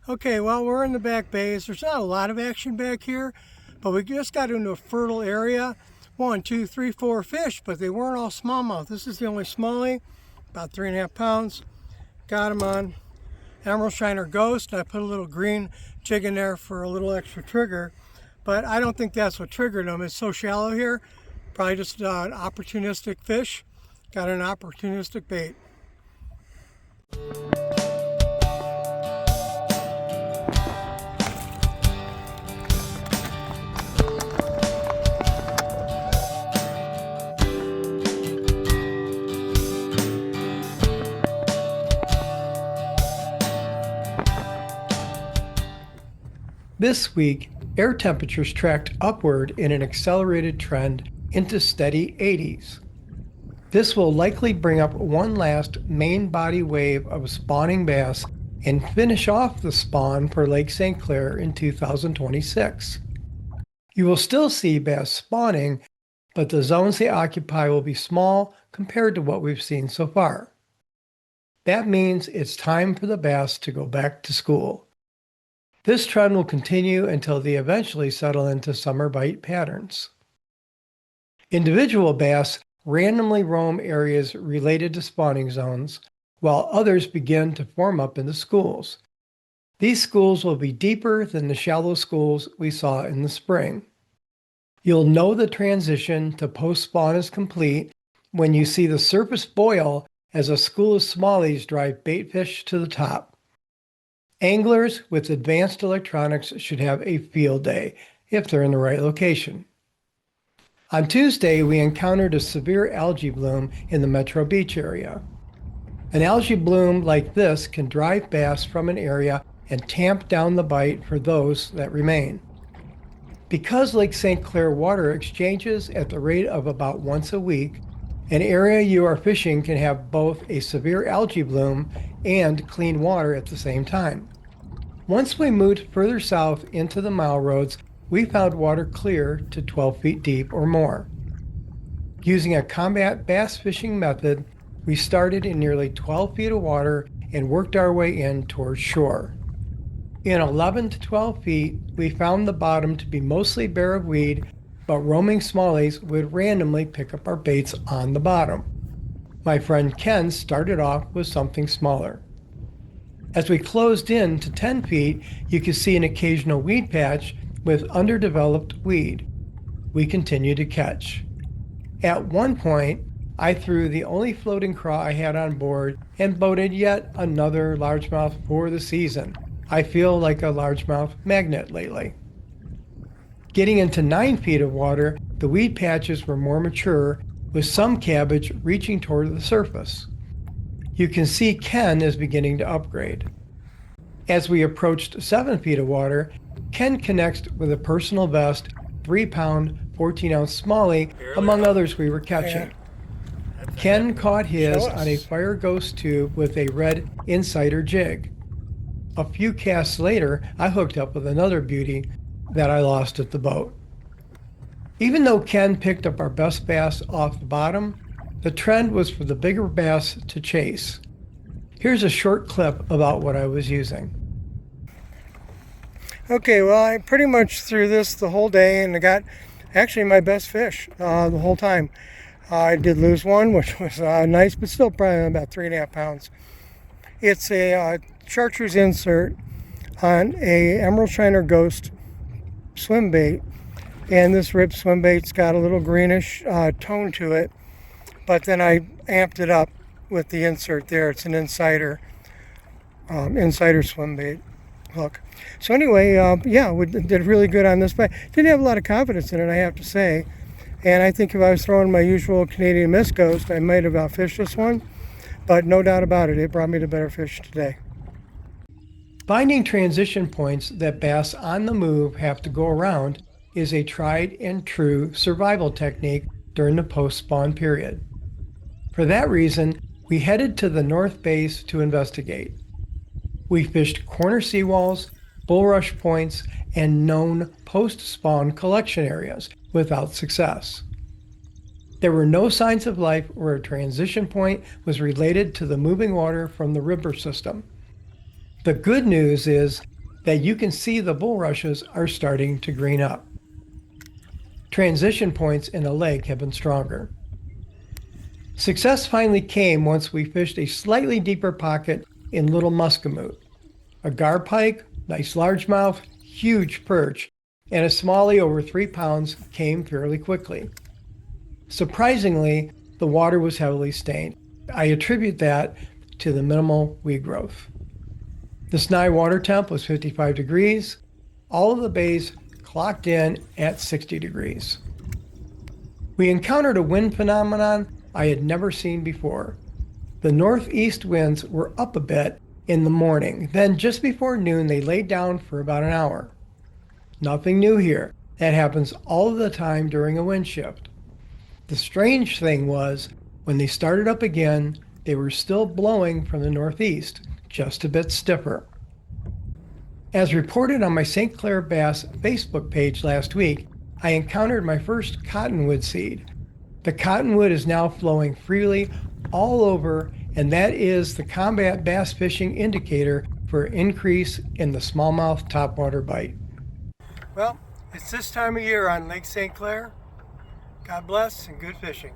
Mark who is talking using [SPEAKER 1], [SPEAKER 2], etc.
[SPEAKER 1] Okay, well, we're in the back bays. There's not a lot of action back here, but we just got into a fertile area. One, two, three, four fish, but they weren't all smallmouth. This is the only smallie, about 3.5 pounds. Got them on Emerald Shiner Ghost. I put a little green jig in there for a little extra trigger, but I don't think that's what triggered them. It's so shallow here. Probably just an opportunistic fish. Got an opportunistic bait.
[SPEAKER 2] This week, air temperatures tracked upward in an accelerated trend into steady 80s. This will likely bring up one last main body wave of spawning bass and finish off the spawn for Lake St. Clair in 2026. You will still see bass spawning, but the zones they occupy will be small compared to what we've seen so far. That means it's time for the bass to go back to school. This trend will continue until they eventually settle into summer bite patterns. Individual bass randomly roam areas related to spawning zones, while others begin to form up in the schools. These schools will be deeper than the shallow schools we saw in the spring. You'll know the transition to post-spawn is complete when you see the surface boil as a school of smallies drive bait fish to the top. Anglers with advanced electronics should have a field day if they're in the right location. On Tuesday, we encountered a severe algae bloom in the Metro Beach area. An algae bloom like this can drive bass from an area and tamp down the bite for those that remain. Because Lake St. Clair water exchanges at the rate of about once a week, an area you are fishing can have both a severe algae bloom and clean water at the same time. Once we moved further south into the mile roads, we found water clear to 12 feet deep or more. Using a combat bass fishing method, we started in nearly 12 feet of water and worked our way in towards shore. In 11 to 12 feet, we found the bottom to be mostly bare of weed, but roaming smallies would randomly pick up our baits on the bottom. My friend Ken started off with something smaller. As we closed in to 10 feet, you could see an occasional weed patch with underdeveloped weed. We continued to catch. At one point, I threw the only floating craw I had on board and boated yet another largemouth for the season. I feel like a largemouth magnet lately. Getting into 9 feet of water, the weed patches were more mature, with some cabbage reaching toward the surface. You can see Ken is beginning to upgrade. As we approached 7 feet of water, Ken connects with a personal best 3-pound, 14-ounce smallie, among others we were catching. Ken caught his on a Fire Ghost tube with a red Insider jig. A few casts later, I hooked up with another beauty that I lost at the boat. Even though Ken picked up our best bass off the bottom, the trend was for the bigger bass to chase. Here's a short clip about what I was using.
[SPEAKER 1] Okay, well, I pretty much threw this the whole day and I got actually my best fish the whole time. I did lose one, which was nice, but still probably about 3.5 pounds. It's a chartreuse insert on a Emerald Shiner Ghost swim bait, and this rib swim bait's got a little greenish tone to it, but then I amped it up with the insert there. It's an insider swim bait hook. So anyway, yeah, we did really good on this, but didn't have a lot of confidence in it, I have to say. And I think if I was throwing my usual Canadian Mist Ghost, I might have outfished this one. But no doubt about it, it brought me the better fish today.
[SPEAKER 2] Finding transition points that bass on the move have to go around is a tried and true survival technique during the post-spawn period. For that reason, we headed to the North Base to investigate. We fished corner seawalls, bulrush points, and known post-spawn collection areas without success. There were no signs of life where a transition point was related to the moving water from the river system. The good news is that you can see the bulrushes are starting to green up. Transition points in the lake have been stronger. Success finally came once we fished a slightly deeper pocket in Little Muscamoot. A gar pike, nice largemouth, huge perch, and a smallie over 3 pounds came fairly quickly. Surprisingly, the water was heavily stained. I attribute that to the minimal weed growth. The Snai water temp was 55 degrees. All of the bays clocked in at 60 degrees. We encountered a wind phenomenon I had never seen before. The northeast winds were up a bit in the morning. Then just before noon, they laid down for about an hour. Nothing new here. That happens all of the time during a wind shift. The strange thing was, when they started up again, they were still blowing from the northeast, just a bit stiffer. As reported on my St. Clair Bass Facebook page last week, I encountered my first cottonwood seed. The cottonwood is now flowing freely all over, and that is the combat bass fishing indicator for an increase in the smallmouth topwater bite.
[SPEAKER 1] Well, it's this time of year on Lake St. Clair. God bless and good fishing.